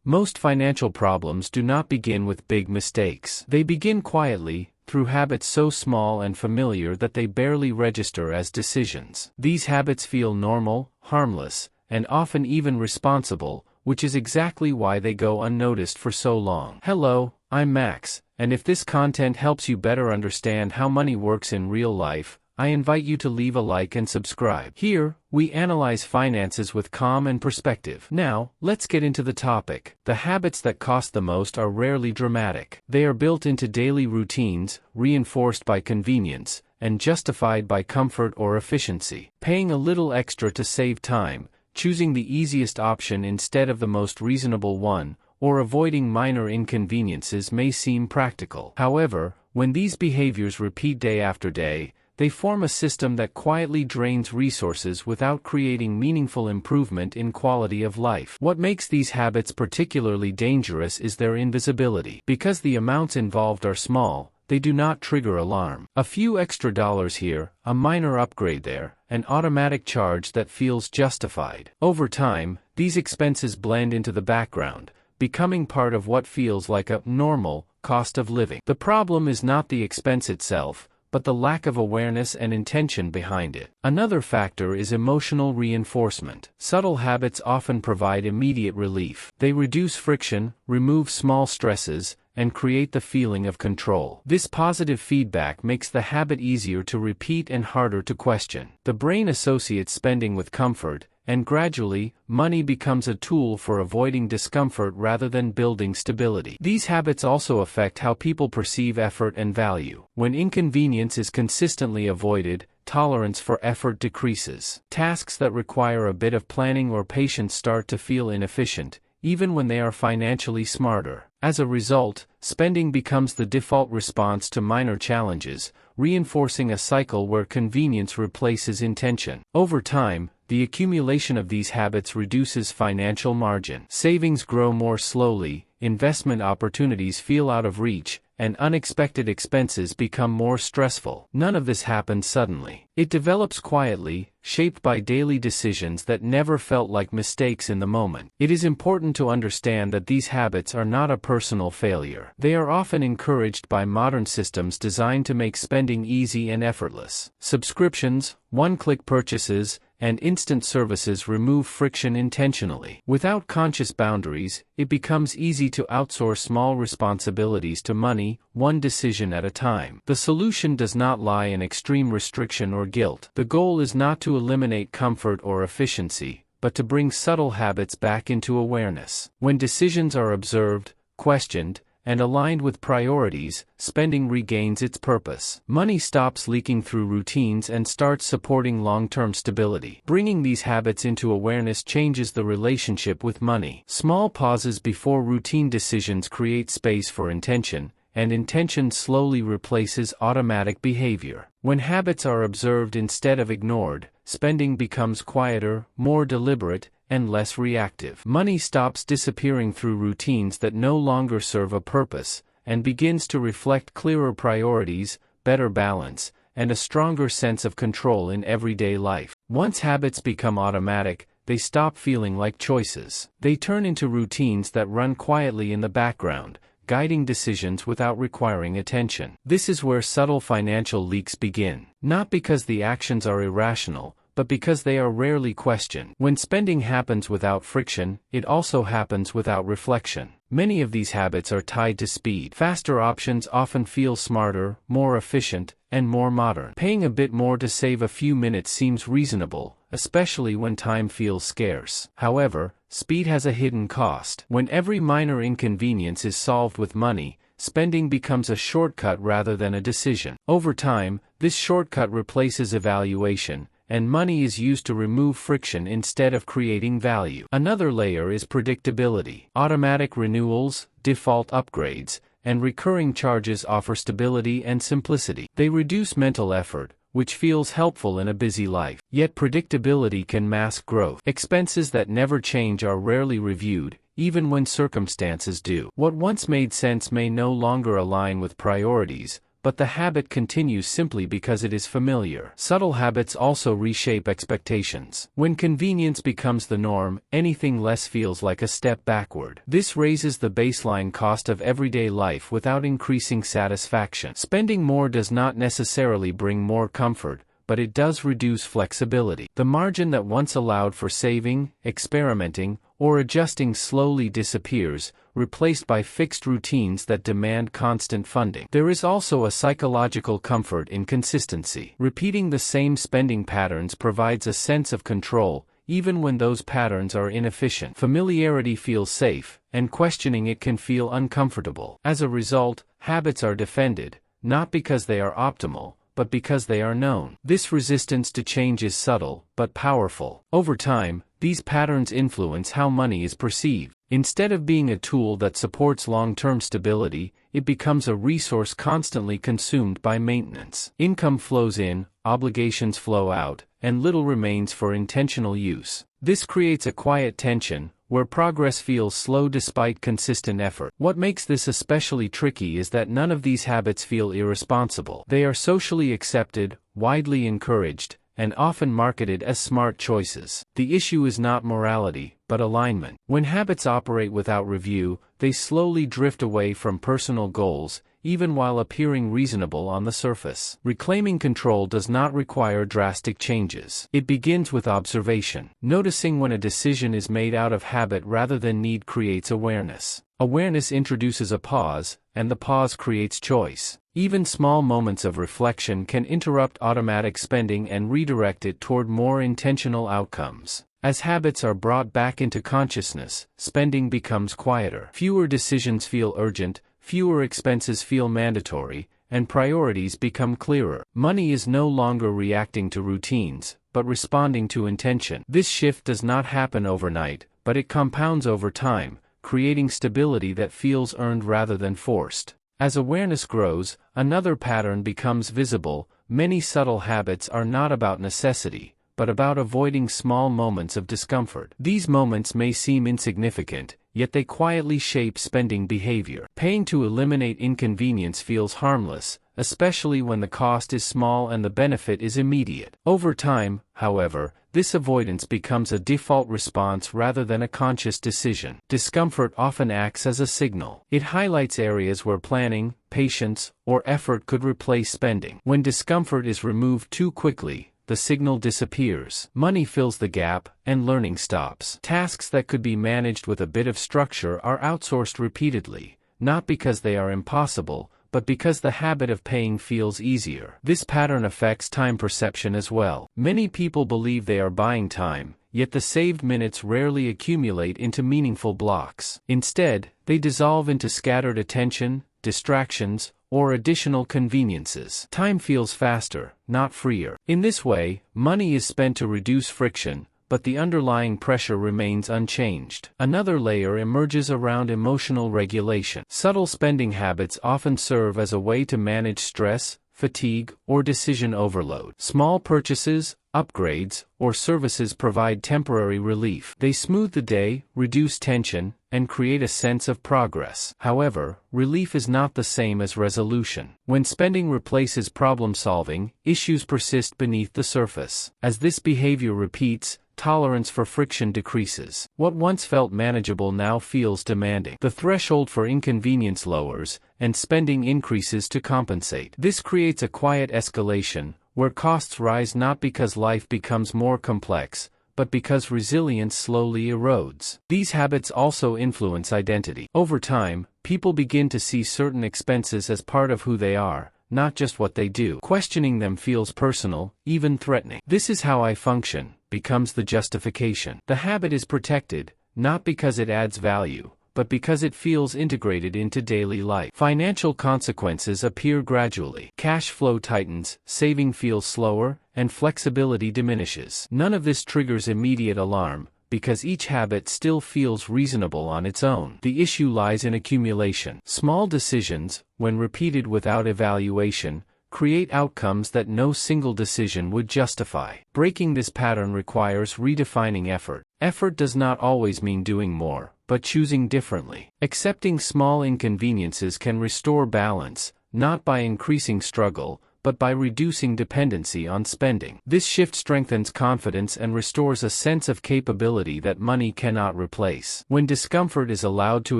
Most financial problems do not begin with big mistakes. They begin quietly, through habits so small and familiar that they barely register as decisions. These habits feel normal, harmless, and often even responsible, which is exactly why they go unnoticed for so long. Hello, I'm Max, and if this content helps you better understand how money works in real life, I invite you to leave a like and subscribe. Here, we analyze finances with calm and perspective. Now, let's get into the topic. The habits that cost the most are rarely dramatic. They are built into daily routines, reinforced by convenience, and justified by comfort or efficiency. Paying a little extra to save time, choosing the easiest option instead of the most reasonable one, or avoiding minor inconveniences may seem practical. However, when these behaviors repeat day after day, they form a system that quietly drains resources without creating meaningful improvement in quality of life. What makes these habits particularly dangerous is their invisibility. Because the amounts involved are small, they do not trigger alarm. A few extra dollars here, a minor upgrade there, an automatic charge that feels justified. Over time, these expenses blend into the background, becoming part of what feels like a normal cost of living. The problem is not the expense itself, but the lack of awareness and intention behind it. Another factor is emotional reinforcement. Subtle habits often provide immediate relief. They reduce friction, remove small stresses, and create the feeling of control. This positive feedback makes the habit easier to repeat and harder to question. The brain associates spending with comfort, and gradually, money becomes a tool for avoiding discomfort rather than building stability. These habits also affect how people perceive effort and value. When inconvenience is consistently avoided, tolerance for effort decreases. Tasks that require a bit of planning or patience start to feel inefficient, even when they are financially smarter. As a result, spending becomes the default response to minor challenges, reinforcing a cycle where convenience replaces intention. Over time, the accumulation of these habits reduces financial margin. Savings grow more slowly, investment opportunities feel out of reach, and unexpected expenses become more stressful. None of this happens suddenly. It develops quietly, shaped by daily decisions that never felt like mistakes in the moment. It is important to understand that these habits are not a personal failure. They are often encouraged by modern systems designed to make spending easy and effortless. Subscriptions, one-click purchases, and instant services remove friction intentionally. Without conscious boundaries, it becomes easy to outsource small responsibilities to money, one decision at a time. The solution does not lie in extreme restriction or guilt. The goal is not to eliminate comfort or efficiency, but to bring subtle habits back into awareness. When decisions are observed, questioned, and aligned with priorities, spending regains its purpose. Money stops leaking through routines and starts supporting long-term stability. Bringing these habits into awareness changes the relationship with money. Small pauses before routine decisions create space for intention, and intention slowly replaces automatic behavior. When habits are observed instead of ignored, spending becomes quieter, more deliberate, and less reactive. Money stops disappearing through routines that no longer serve a purpose, and begins to reflect clearer priorities, better balance, and a stronger sense of control in everyday life. Once habits become automatic, they stop feeling like choices. They turn into routines that run quietly in the background, guiding decisions without requiring attention. This is where subtle financial leaks begin. Not because the actions are irrational, but because they are rarely questioned. When spending happens without friction, it also happens without reflection. Many of these habits are tied to speed. Faster options often feel smarter, more efficient, and more modern. Paying a bit more to save a few minutes seems reasonable, especially when time feels scarce. However, speed has a hidden cost. When every minor inconvenience is solved with money, spending becomes a shortcut rather than a decision. Over time, this shortcut replaces evaluation, and money is used to remove friction instead of creating value. Another layer is predictability. Automatic renewals, default upgrades, and recurring charges offer stability and simplicity. They reduce mental effort, which feels helpful in a busy life. Yet predictability can mask growth. Expenses that never change are rarely reviewed, even when circumstances do. What once made sense may no longer align with priorities, but the habit continues simply because it is familiar. Subtle habits also reshape expectations. When convenience becomes the norm, anything less feels like a step backward. This raises the baseline cost of everyday life without increasing satisfaction. Spending more does not necessarily bring more comfort, but it does reduce flexibility. The margin that once allowed for saving, experimenting, or adjusting slowly disappears, replaced by fixed routines that demand constant funding. There is also a psychological comfort in consistency. Repeating the same spending patterns provides a sense of control, even when those patterns are inefficient. Familiarity feels safe, and questioning it can feel uncomfortable. As a result, habits are defended, not because they are optimal, but because they are known. This resistance to change is subtle, but powerful. Over time, these patterns influence how money is perceived. Instead of being a tool that supports long-term stability, it becomes a resource constantly consumed by maintenance. Income flows in, obligations flow out, and little remains for intentional use. This creates a quiet tension, where progress feels slow despite consistent effort. What makes this especially tricky is that none of these habits feel irresponsible. They are socially accepted, widely encouraged, and often marketed as smart choices. The issue is not morality, but alignment. When habits operate without review, they slowly drift away from personal goals, even while appearing reasonable on the surface. Reclaiming control does not require drastic changes. It begins with observation. Noticing when a decision is made out of habit rather than need creates awareness. Awareness introduces a pause, and the pause creates choice. Even small moments of reflection can interrupt automatic spending and redirect it toward more intentional outcomes. As habits are brought back into consciousness, spending becomes quieter. Fewer decisions feel urgent, fewer expenses feel mandatory, and priorities become clearer. Money is no longer reacting to routines, but responding to intention. This shift does not happen overnight, but it compounds over time, creating stability that feels earned rather than forced. As awareness grows, another pattern becomes visible. Many subtle habits are not about necessity, but about avoiding small moments of discomfort. These moments may seem insignificant, yet they quietly shape spending behavior. Paying to eliminate inconvenience feels harmless, especially when the cost is small and the benefit is immediate. Over time, however, this avoidance becomes a default response rather than a conscious decision. Discomfort often acts as a signal. It highlights areas where planning, patience, or effort could replace spending. When discomfort is removed too quickly, the signal disappears. Money fills the gap, and learning stops. Tasks that could be managed with a bit of structure are outsourced repeatedly, not because they are impossible, but because the habit of paying feels easier. This pattern affects time perception as well. Many people believe they are buying time, yet the saved minutes rarely accumulate into meaningful blocks. Instead, they dissolve into scattered attention, distractions, or additional conveniences. Time feels faster, not freer. In this way, money is spent to reduce friction, but the underlying pressure remains unchanged. Another layer emerges around emotional regulation. Subtle spending habits often serve as a way to manage stress, fatigue, or decision overload. Small purchases, upgrades, or services provide temporary relief. They smooth the day, reduce tension, and create a sense of progress. However, relief is not the same as resolution. When spending replaces problem-solving, issues persist beneath the surface. As this behavior repeats, tolerance for friction decreases. What once felt manageable now feels demanding. The threshold for inconvenience lowers, and spending increases to compensate. This creates a quiet escalation, where costs rise not because life becomes more complex, but because resilience slowly erodes. These habits also influence identity. Over time, people begin to see certain expenses as part of who they are, not just what they do. Questioning them feels personal, even threatening. "This is how I function," becomes the justification. The habit is protected, not because it adds value, but because it feels integrated into daily life. Financial consequences appear gradually. Cash flow tightens, saving feels slower, and flexibility diminishes. None of this triggers immediate alarm, because each habit still feels reasonable on its own. The issue lies in accumulation. Small decisions, when repeated without evaluation, create outcomes that no single decision would justify. Breaking this pattern requires redefining effort. Effort does not always mean doing more, but choosing differently. Accepting small inconveniences can restore balance, not by increasing struggle, but by reducing dependency on spending. This shift strengthens confidence and restores a sense of capability that money cannot replace. When discomfort is allowed to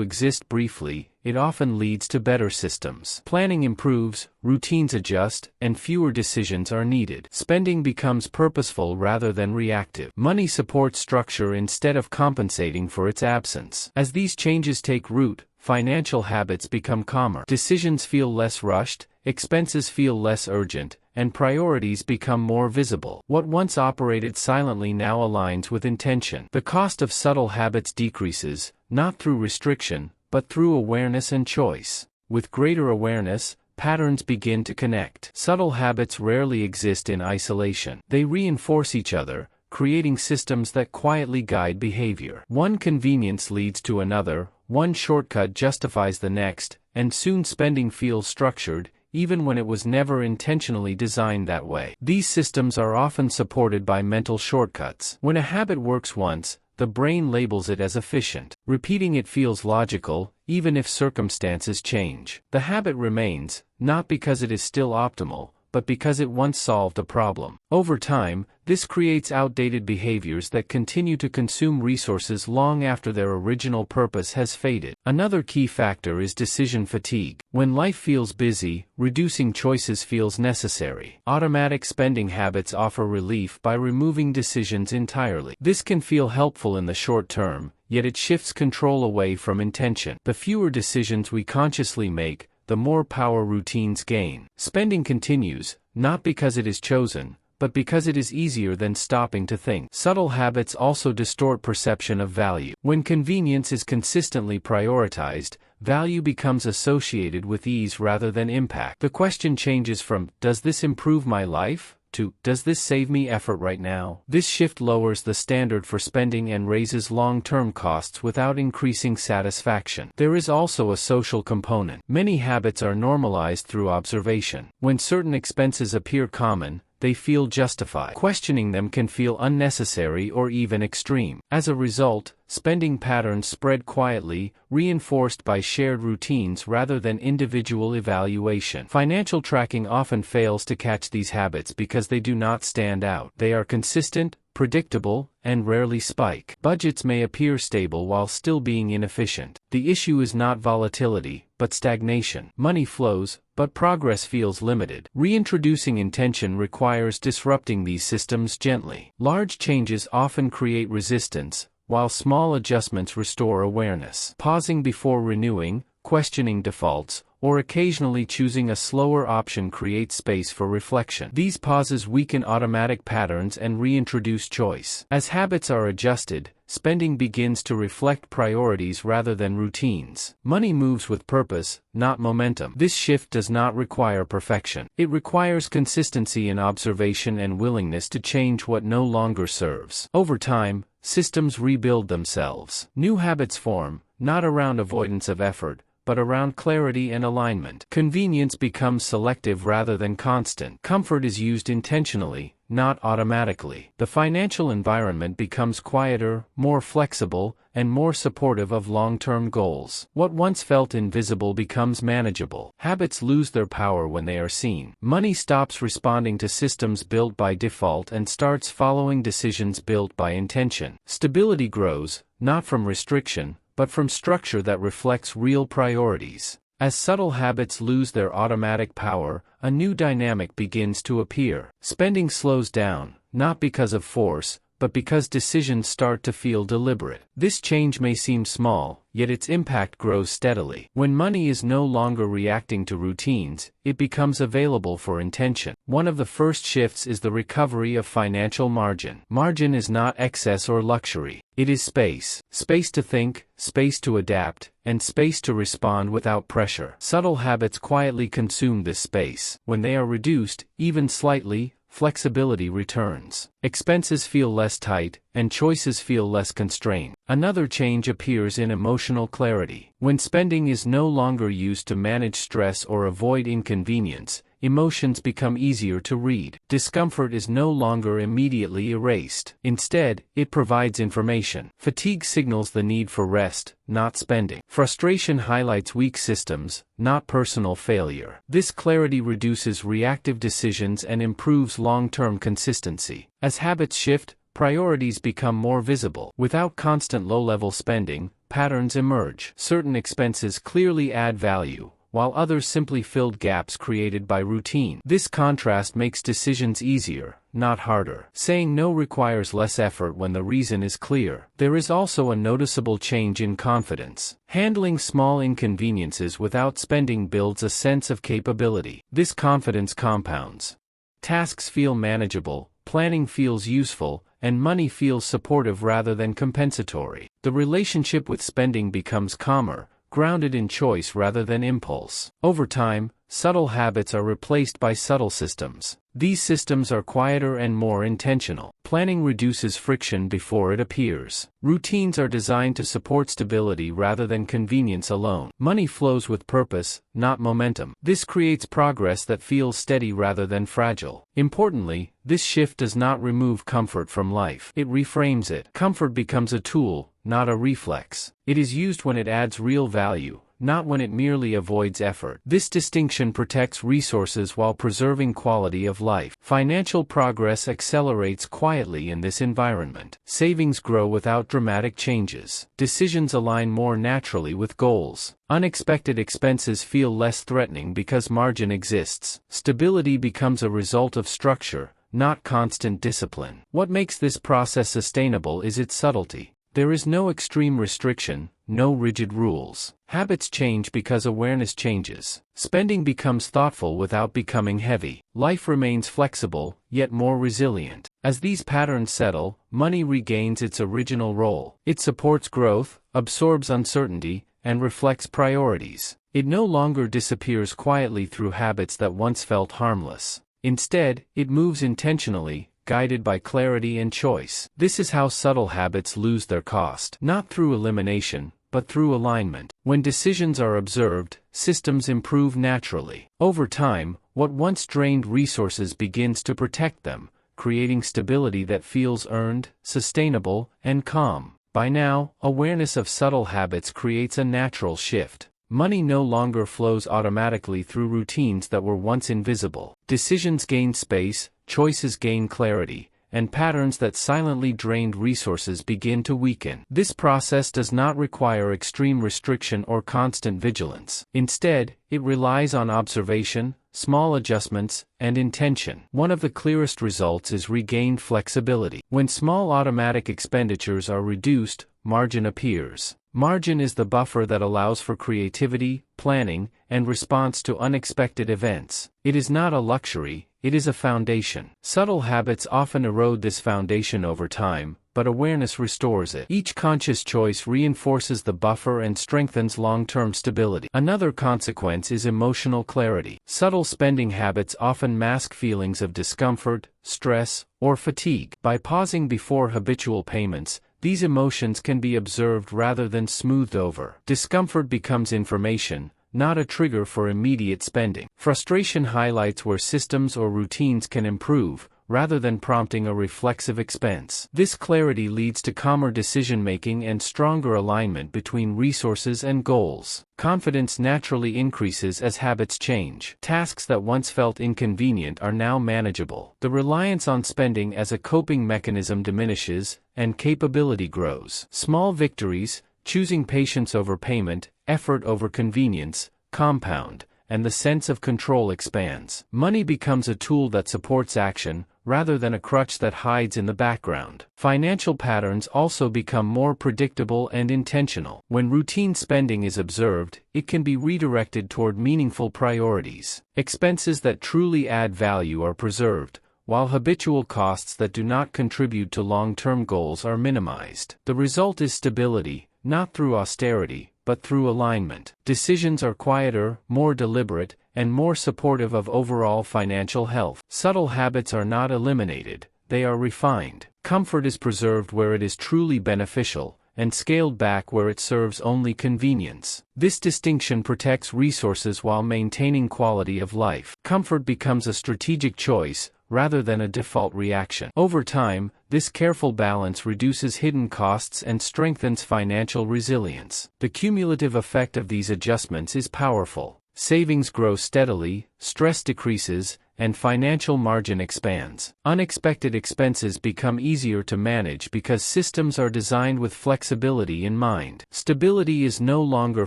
exist briefly, it often leads to better systems. Planning improves, routines adjust, and fewer decisions are needed. Spending becomes purposeful rather than reactive. Money supports structure instead of compensating for its absence. As these changes take root, financial habits become calmer. Decisions feel less rushed, expenses feel less urgent, and priorities become more visible. What once operated silently now aligns with intention. The cost of subtle habits decreases, not through restriction, but through awareness and choice. With greater awareness, patterns begin to connect. Subtle habits rarely exist in isolation. They reinforce each other, creating systems that quietly guide behavior. One convenience leads to another, one shortcut justifies the next, and soon spending feels structured, even when it was never intentionally designed that way. These systems are often supported by mental shortcuts. When a habit works once, the brain labels it as efficient. Repeating it feels logical, even if circumstances change. The habit remains, not because it is still optimal, but because it once solved a problem. Over time, this creates outdated behaviors that continue to consume resources long after their original purpose has faded. Another key factor is decision fatigue. When life feels busy, reducing choices feels necessary. Automatic spending habits offer relief by removing decisions entirely. This can feel helpful in the short term, yet it shifts control away from intention. The fewer decisions we consciously make, the more power routines gain. Spending continues, not because it is chosen, but because it is easier than stopping to think. Subtle habits also distort perception of value. When convenience is consistently prioritized, value becomes associated with ease rather than impact. The question changes from, "Does this improve my life?" to, "Does this save me effort right now?" This shift lowers the standard for spending and raises long-term costs without increasing satisfaction. There is also a social component. Many habits are normalized through observation. When certain expenses appear common, they feel justified. Questioning them can feel unnecessary or even extreme. As a result, spending patterns spread quietly, reinforced by shared routines rather than individual evaluation. Financial tracking often fails to catch these habits because they do not stand out. They are consistent, predictable, and rarely spike. Budgets may appear stable while still being inefficient. The issue is not volatility, but stagnation. Money flows, but progress feels limited. Reintroducing intention requires disrupting these systems gently. Large changes often create resistance, while small adjustments restore awareness. Pausing before renewing, questioning defaults, or occasionally choosing a slower option creates space for reflection. These pauses weaken automatic patterns and reintroduce choice. As habits are adjusted, spending begins to reflect priorities rather than routines. Money moves with purpose, not momentum. This shift does not require perfection. It requires consistency in observation and willingness to change what no longer serves. Over time, systems rebuild themselves. New habits form, not around avoidance of effort, but around clarity and alignment. Convenience becomes selective rather than constant. Comfort is used intentionally, not automatically. The financial environment becomes quieter, more flexible, and more supportive of long-term goals. What once felt invisible becomes manageable. Habits lose their power when they are seen. Money stops responding to systems built by default and starts following decisions built by intention. Stability grows, not from restriction, but from structure that reflects real priorities. As subtle habits lose their automatic power, a new dynamic begins to appear. Spending slows down, not because of force, but because decisions start to feel deliberate. This change may seem small, yet its impact grows steadily. When money is no longer reacting to routines, it becomes available for intention. One of the first shifts is the recovery of financial margin. Margin is not excess or luxury. It is space. Space to think, space to adapt, and space to respond without pressure. Subtle habits quietly consume this space. When they are reduced, even slightly, flexibility returns. Expenses feel less tight, and choices feel less constrained. Another change appears in emotional clarity. When spending is no longer used to manage stress or avoid inconvenience, emotions become easier to read. Discomfort is no longer immediately erased. Instead, it provides information. Fatigue signals the need for rest, not spending. Frustration highlights weak systems, not personal failure. This clarity reduces reactive decisions and improves long-term consistency. As habits shift, priorities become more visible. Without constant low-level spending, patterns emerge. Certain expenses clearly add value, while others simply filled gaps created by routine. This contrast makes decisions easier, not harder. Saying no requires less effort when the reason is clear. There is also a noticeable change in confidence. Handling small inconveniences without spending builds a sense of capability. This confidence compounds. Tasks feel manageable, planning feels useful, and money feels supportive rather than compensatory. The relationship with spending becomes calmer, grounded in choice rather than impulse. Over time, subtle habits are replaced by subtle systems. These systems are quieter and more intentional. Planning reduces friction before it appears. Routines are designed to support stability rather than convenience alone. Money flows with purpose, not momentum. This creates progress that feels steady rather than fragile. Importantly, this shift does not remove comfort from life. It reframes it. Comfort becomes a tool, not a reflex. It is used when it adds real value, not when it merely avoids effort. This distinction protects resources while preserving quality of life. Financial progress accelerates quietly in this environment. Savings grow without dramatic changes. Decisions align more naturally with goals. Unexpected expenses feel less threatening because margin exists. Stability becomes a result of structure, not constant discipline. What makes this process sustainable is its subtlety. There is no extreme restriction, no rigid rules. Habits change because awareness changes. Spending becomes thoughtful without becoming heavy. Life remains flexible, yet more resilient. As these patterns settle, money regains its original role. It supports growth, absorbs uncertainty, and reflects priorities. It no longer disappears quietly through habits that once felt harmless. Instead, it moves intentionally, guided by clarity and choice. This is how subtle habits lose their cost. Not through elimination, but through alignment. When decisions are observed, systems improve naturally. Over time, what once drained resources begins to protect them, creating stability that feels earned, sustainable, and calm. By now, awareness of subtle habits creates a natural shift. Money no longer flows automatically through routines that were once invisible. Decisions gain space, choices gain clarity, and patterns that silently drained resources begin to weaken. This process does not require extreme restriction or constant vigilance. Instead, it relies on observation, small adjustments, and intention. One of the clearest results is regained flexibility. When small automatic expenditures are reduced, margin appears. Margin is the buffer that allows for creativity, planning, and response to unexpected events. It is not a luxury, it is a foundation. Subtle habits often erode this foundation over time, but awareness restores it. Each conscious choice reinforces the buffer and strengthens long-term stability. Another consequence is emotional clarity. Subtle spending habits often mask feelings of discomfort, stress, or fatigue. By pausing before habitual payments, these emotions can be observed rather than smoothed over. Discomfort becomes information, not a trigger for immediate spending. Frustration highlights where systems or routines can improve, rather than prompting a reflexive expense. This clarity leads to calmer decision-making and stronger alignment between resources and goals. Confidence naturally increases as habits change. Tasks that once felt inconvenient are now manageable. The reliance on spending as a coping mechanism diminishes, and capability grows. Small victories, choosing patience over payment, effort over convenience, compound, and the sense of control expands. Money becomes a tool that supports action, rather than a crutch that hides in the background. Financial patterns also become more predictable and intentional. When routine spending is observed, it can be redirected toward meaningful priorities. Expenses that truly add value are preserved, while habitual costs that do not contribute to long-term goals are minimized. The result is stability, not through austerity, but through alignment. Decisions are quieter, more deliberate, and more supportive of overall financial health. Subtle habits are not eliminated, they are refined. Comfort is preserved where it is truly beneficial, and scaled back where it serves only convenience. This distinction protects resources while maintaining quality of life. Comfort becomes a strategic choice, rather than a default reaction. Over time, this careful balance reduces hidden costs and strengthens financial resilience. The cumulative effect of these adjustments is powerful. Savings grow steadily, stress decreases, and financial margin expands. Unexpected expenses become easier to manage because systems are designed with flexibility in mind. Stability is no longer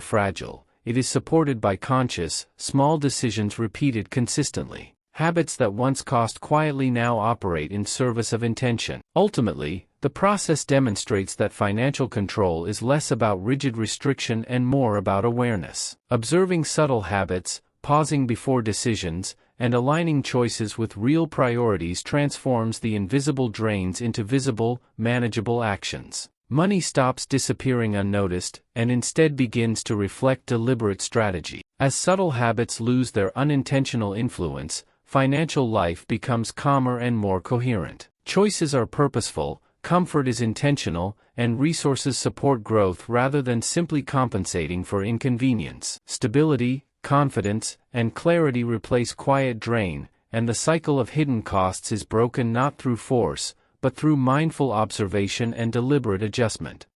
fragile, it is supported by conscious, small decisions repeated consistently. Habits that once cost quietly now operate in service of intention. Ultimately, the process demonstrates that financial control is less about rigid restriction and more about awareness. Observing subtle habits, pausing before decisions, and aligning choices with real priorities transforms the invisible drains into visible, manageable actions. Money stops disappearing unnoticed, and instead begins to reflect deliberate strategy. As subtle habits lose their unintentional influence, financial life becomes calmer and more coherent. Choices are purposeful, comfort is intentional, and resources support growth rather than simply compensating for inconvenience. Stability, confidence, and clarity replace quiet drain, and the cycle of hidden costs is broken not through force, but through mindful observation and deliberate adjustment.